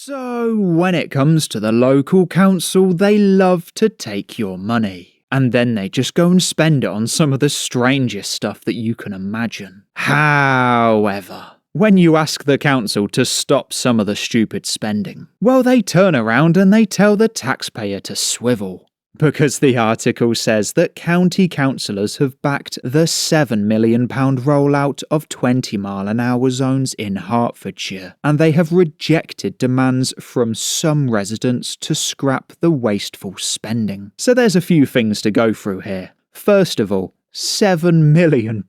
So, when it comes to the local council, they love to take your money. And then they just go and spend it on some of the strangest stuff that you can imagine. However, when you ask the council to stop some of the stupid spending, well, they turn around and they tell the taxpayer to swivel. Because the article says that county councillors have backed the £7 million rollout of 20-mile-an-hour zones in Hertfordshire, and they have rejected demands from some residents to scrap the wasteful spending. So there's a few things to go through here. First of all, £7 million.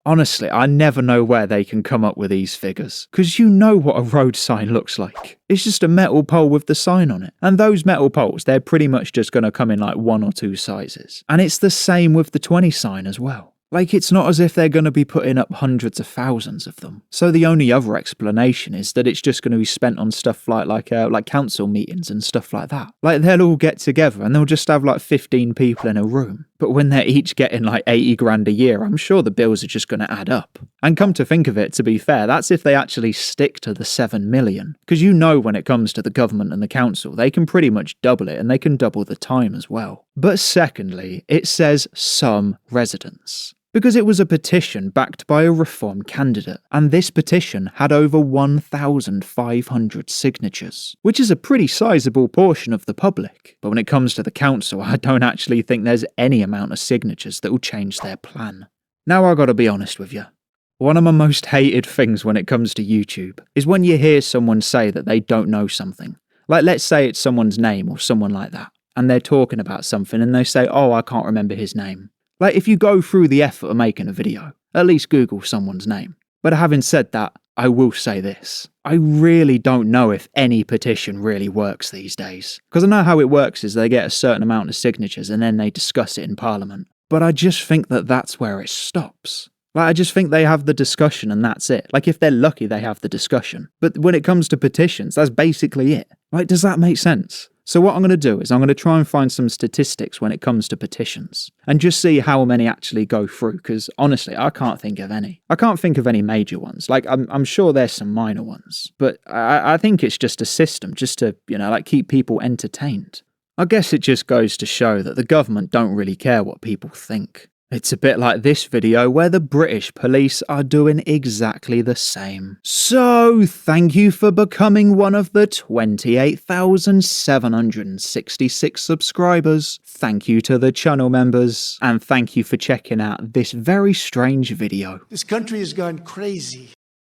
Honestly, I never know where they can come up with these figures, because you know what a road sign looks like. It's just a metal pole with the sign on it. And those metal poles, they're pretty much just going to come in like 1 or 2 sizes. And it's the same with the 20 sign as well. Like, it's not as if they're going to be putting up hundreds of thousands of them. So the only other explanation is that it's just going to be spent on stuff like council meetings and stuff like that. Like, they'll all get together and they'll just have like 15 people in a room. But when they're each getting like 80 grand a year, I'm sure the bills are just going to add up. And come to think of it, to be fair, that's if they actually stick to the 7 million. Because you know when it comes to the government and the council, they can pretty much double it and they can double the time as well. But secondly, it says some residents. Because it was a petition backed by a Reform candidate, and this petition had over 1,500 signatures, which is a pretty sizable portion of the public. But when it comes to the council, I don't actually think there's any amount of signatures that will change their plan. Now I gotta be honest with you. One of my most hated things when it comes to YouTube is when you hear someone say that they don't know something. Like, let's say it's someone's name or someone like that, and they're talking about something and they say, oh, I can't remember his name. Like, if you go through the effort of making a video, at least Google someone's name. But having said that, I will say this. I really don't know if any petition really works these days. Because I know how it works is they get a certain amount of signatures and then they discuss it in Parliament. But I just think that that's where it stops. Like, I just think they have the discussion and that's it. Like, if they're lucky, they have the discussion. But when it comes to petitions, that's basically it. Like, does that make sense? So what I'm going to do is I'm going to try and find some statistics when it comes to petitions and just see how many actually go through, because honestly, I can't think of any. I can't think of any major ones. Like, I'm sure there's some minor ones, but I think it's just a system just to, like, keep people entertained. I guess it just goes to show that the government don't really care what people think. It's a bit like this video where the British police are doing exactly the same. So, thank you for becoming one of the 28,766 subscribers. Thank you to the channel members. And thank you for checking out this very strange video. This country has gone crazy.